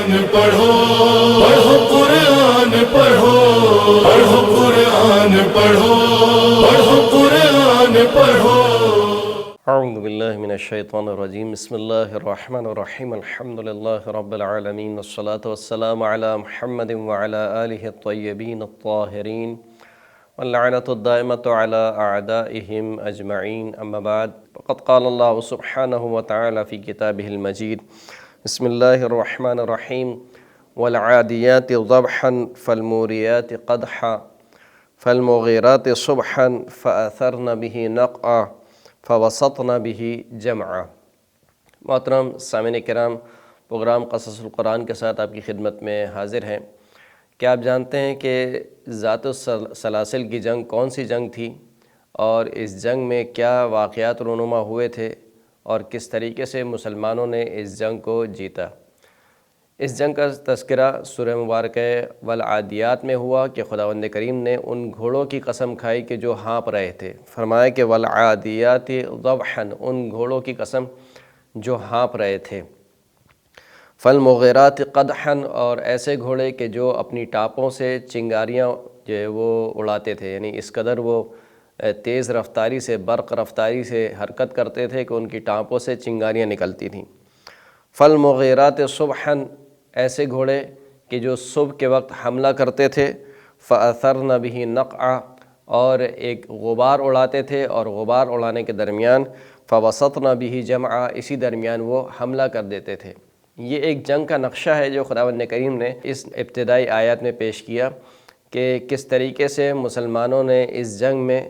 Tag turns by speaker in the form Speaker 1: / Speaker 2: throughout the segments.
Speaker 1: پڑھو پڑھو قرآن پڑھو پڑھو قرآن پڑھو پڑھو قرآن پڑھو۔
Speaker 2: اعوذ باللہ من الشیطان الرجیم، بسم اللہ الرحمن الرحیم، الحمدللہ رب العالمین، والصلاة والسلام علی محمد وعلی آلہ الطیبین الطاہرین، واللعنۃ الدائمۃ علی اعدائہم اجمعین، اما بعد، فقد قال اللہ سبحانہ وتعالی فی کتابہ المجید، بسم اللہ الرحمن الرحیم، والعادیات ضبحا فالموریات قدحا فالمغیرات صبحا فأثرن به نقعا فوسطن به جمعا۔ محترم سامعین کرام، پروگرام قصص القرآن کے ساتھ آپ کی خدمت میں حاضر ہیں۔ کیا آپ جانتے ہیں کہ ذات السلاسل کی جنگ کون سی جنگ تھی، اور اس جنگ میں کیا واقعات رونما ہوئے تھے، اور کس طریقے سے مسلمانوں نے اس جنگ کو جیتا؟ اس جنگ کا تذکرہ سورہ مبارکہ والعادیات میں ہوا کہ خداوند کریم نے ان گھوڑوں کی قسم کھائی کہ جو ہانپ رہے تھے۔ فرمایا کہ والعادیات ضبحا، ان گھوڑوں کی قسم جو ہانپ رہے تھے۔ فالمغیرات قدحا، اور ایسے گھوڑے کہ جو اپنی ٹاپوں سے چنگاریاں جو ہے وہ اڑاتے تھے، یعنی اس قدر وہ تیز رفتاری سے، برق رفتاری سے حرکت کرتے تھے کہ ان کی ٹانپوں سے چنگاریاں نکلتی تھیں۔ فالمغیرات صبحا، ایسے گھوڑے کہ جو صبح کے وقت حملہ کرتے تھے۔ فأثرن به نقعا، اور ایک غبار اڑاتے تھے، اور غبار اڑانے کے درمیان فوسطن به جمعا، اسی درمیان وہ حملہ کر دیتے تھے۔ یہ ایک جنگ کا نقشہ ہے جو خداوند کریم نے اس ابتدائی آیات میں پیش کیا کہ کس طریقے سے مسلمانوں نے اس جنگ میں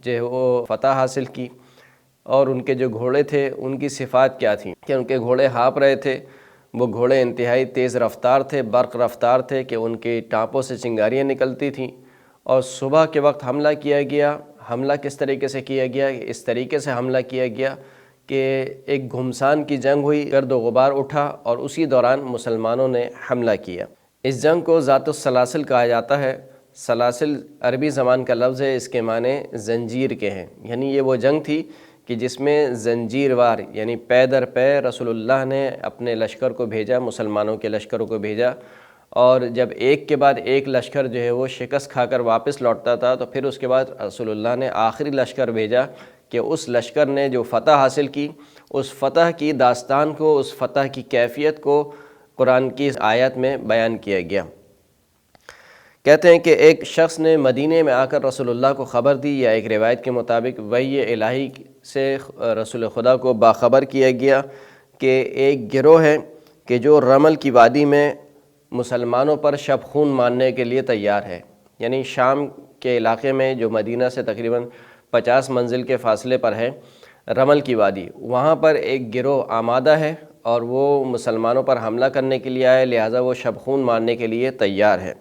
Speaker 2: جو ہے وہ فتح حاصل کی، اور ان کے جو گھوڑے تھے ان کی صفات کیا تھیں کہ ان کے گھوڑے ہانپ رہے تھے۔ وہ گھوڑے انتہائی تیز رفتار تھے، برق رفتار تھے کہ ان کی ٹانپوں سے چنگاریاں نکلتی تھیں، اور صبح کے وقت حملہ کیا گیا۔ حملہ کس طریقے سے کیا گیا؟ اس طریقے سے حملہ کیا گیا کہ ایک گھمسان کی جنگ ہوئی، گرد و غبار اٹھا، اور اسی دوران مسلمانوں نے حملہ کیا۔ اس جنگ کو ذات السلاسل کہا جاتا ہے۔ سلاسل عربی زبان کا لفظ ہے، اس کے معنی زنجیر کے ہیں، یعنی یہ وہ جنگ تھی کہ جس میں زنجیر وار، یعنی پے در پے رسول اللہ نے اپنے لشکر کو بھیجا، مسلمانوں کے لشکروں کو بھیجا، اور جب ایک کے بعد ایک لشکر جو ہے وہ شکست کھا کر واپس لوٹتا تھا تو پھر اس کے بعد رسول اللہ نے آخری لشکر بھیجا کہ اس لشکر نے جو فتح حاصل کی، اس فتح کی داستان کو، اس فتح کی کیفیت کو قرآن کی آیات میں بیان کیا گیا۔ کہتے ہیں کہ ایک شخص نے مدینے میں آ کر رسول اللہ کو خبر دی، یا ایک روایت کے مطابق وحی الہی سے رسول خدا کو باخبر کیا گیا کہ ایک گروہ ہے کہ جو رمل کی وادی میں مسلمانوں پر شب خون مارنے کے لیے تیار ہے۔ یعنی شام کے علاقے میں جو مدینہ سے تقریباً 50 منزل کے فاصلے پر ہے رمل کی وادی، وہاں پر ایک گروہ آمادہ ہے، اور وہ مسلمانوں پر حملہ کرنے کے لیے آئے، لہٰذا وہ شب خون مارنے کے لیے تیار ہے۔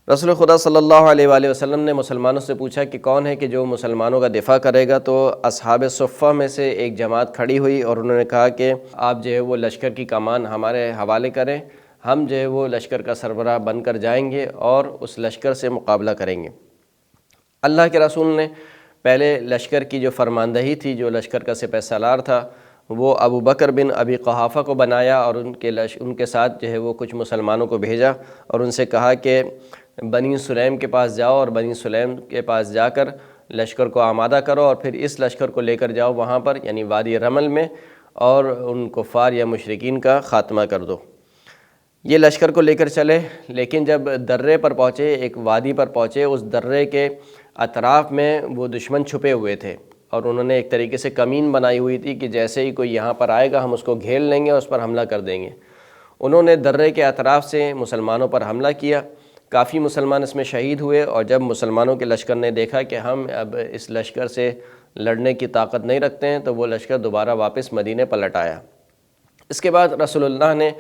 Speaker 2: رسول خدا صلی اللہ علیہ وآلہ وسلم نے مسلمانوں سے پوچھا کہ کون ہے کہ جو مسلمانوں کا دفاع کرے گا، تو اصحاب صفہ میں سے ایک جماعت کھڑی ہوئی، اور انہوں نے کہا کہ آپ جو ہے وہ لشکر کی کمان ہمارے حوالے کریں، ہم جو ہے وہ لشکر کا سربراہ بن کر جائیں گے اور اس لشکر سے مقابلہ کریں گے۔ اللہ کے رسول نے پہلے لشکر کی جو فرماندہی تھی، جو لشکر کا سپہ سالار تھا، وہ ابو بکر بن ابی قحافہ کو بنایا، اور ان کے ساتھ جو ہے وہ کچھ مسلمانوں کو بھیجا، اور ان سے کہا کہ بنی سلیم کے پاس جاؤ، اور بنی سلیم کے پاس جا کر لشکر کو آمادہ کرو، اور پھر اس لشکر کو لے کر جاؤ وہاں پر، یعنی وادی رمل میں، اور ان کفار یا مشرکین کا خاتمہ کر دو۔ یہ لشکر کو لے کر چلے، لیکن جب درے پر پہنچے، ایک وادی پر پہنچے، اس درے کے اطراف میں وہ دشمن چھپے ہوئے تھے، اور انہوں نے ایک طریقے سے کمین بنائی ہوئی تھی کہ جیسے ہی کوئی یہاں پر آئے گا ہم اس کو گھیر لیں گے اور اس پر حملہ کر دیں گے۔ انہوں نے درے کے اطراف سے مسلمانوں پر حملہ کیا، کافی مسلمان اس میں شہید ہوئے، اور جب مسلمانوں کے لشکر نے دیکھا کہ ہم اب اس لشکر سے لڑنے کی طاقت نہیں رکھتے ہیں، تو وہ لشکر دوبارہ واپس مدینے پلٹ آیا۔ اس کے بعد رسول اللہ نے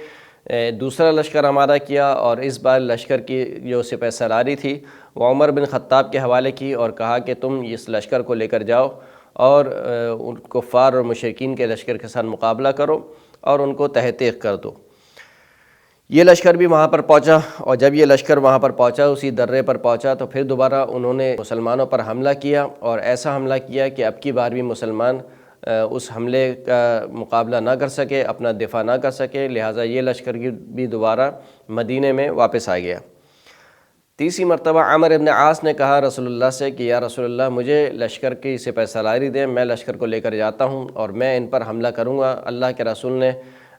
Speaker 2: دوسرا لشکر آمادہ کیا، اور اس بار لشکر کی جو سپہ سالاری تھی وہ عمر بن خطاب کے حوالے کی، اور کہا کہ تم اس لشکر کو لے کر جاؤ اور ان کفار اور مشرکین کے لشکر کے ساتھ مقابلہ کرو اور ان کو تحقیق کر دو۔ یہ لشکر بھی وہاں پر پہنچا، اور جب یہ لشکر وہاں پر پہنچا، اسی درے پر پہنچا، تو پھر دوبارہ انہوں نے مسلمانوں پر حملہ کیا، اور ایسا حملہ کیا کہ اب کی بار بھی مسلمان اس حملے کا مقابلہ نہ کر سکے، اپنا دفاع نہ کر سکے، لہٰذا یہ لشکر بھی دوبارہ مدینے میں واپس آ گیا۔ تیسری مرتبہ عمرو بن عاص نے کہا رسول اللہ سے کہ یا رسول اللہ مجھے لشکر کی سپہ سالاری دیں، میں لشکر کو لے کر جاتا ہوں اور میں ان پر حملہ کروں گا۔ اللہ کے رسول نے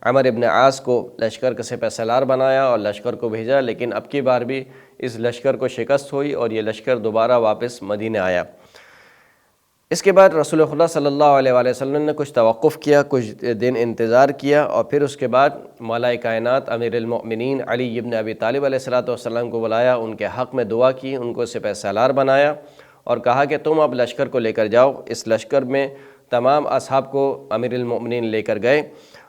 Speaker 2: عمرو بن عاص کو لشکر کا سپہ سالار بنایا اور لشکر کو بھیجا، لیکن اب کی بار بھی اس لشکر کو شکست ہوئی اور یہ لشکر دوبارہ واپس مدینہ آیا۔ اس کے بعد رسول خدا صلی اللہ علیہ وآلہ وسلم نے کچھ توقف کیا، کچھ دن انتظار کیا، اور پھر اس کے بعد مولا کائنات امیر المؤمنین علی بن ابی طالب علیہ السلام کو بلایا، ان کے حق میں دعا کی، ان کو سپہ سالار بنایا اور کہا کہ تم اب لشکر کو لے کر جاؤ۔ اس لشکر میں تمام اصحاب کو امیر المؤمنین لے کر گئے،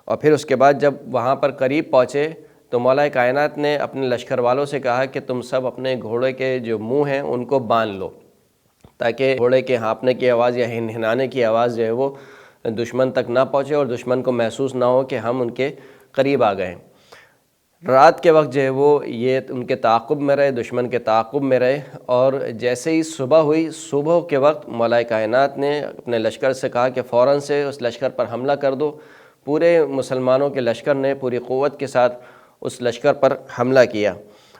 Speaker 2: اور پھر اس کے بعد جب وہاں پر قریب پہنچے تو مولا کائنات نے اپنے لشکر والوں سے کہا کہ تم سب اپنے گھوڑے کے جو منہ ہیں ان کو باندھ لو، تاکہ گھوڑے کے ہانپنے کی آواز یا ہنہنانے کی آواز جو ہے وہ دشمن تک نہ پہنچے اور دشمن کو محسوس نہ ہو کہ ہم ان کے قریب آ گئے۔ رات کے وقت جو ہے وہ یہ ان کے تعاقب میں رہے، دشمن کے تعاقب میں رہے، اور جیسے ہی صبح ہوئی، صبح کے وقت مولا کائنات نے اپنے لشکر سے کہا کہ فوراً سے اس لشکر پر حملہ کر دو۔ پورے مسلمانوں کے لشکر نے پوری قوت کے ساتھ اس لشکر پر حملہ کیا،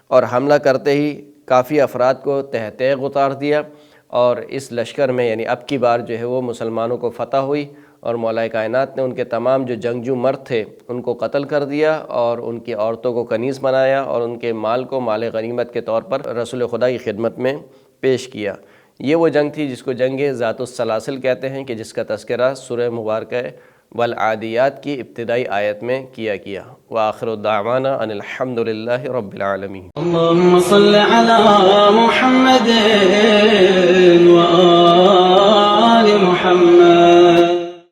Speaker 2: اور حملہ کرتے ہی کافی افراد کو تہ تیغ اتار دیا، اور اس لشکر میں یعنی اب کی بار جو ہے وہ مسلمانوں کو فتح ہوئی، اور مولا کائنات نے ان کے تمام جو جنگجو مرد تھے ان کو قتل کر دیا اور ان کی عورتوں کو کنیز بنایا اور ان کے مال کو مال غنیمت کے طور پر رسول خدا کی خدمت میں پیش کیا۔ یہ وہ جنگ تھی جس کو جنگ ذات السلاسل کہتے ہیں، کہ جس کا تذکرہ سورہ مبارکہ والعادیات کی ابتدائی آیت میں کیا گیا۔ وآخر دعوانا ان الحمد للہ رب العالمین۔
Speaker 3: اللهم صل على محمد وآل محمد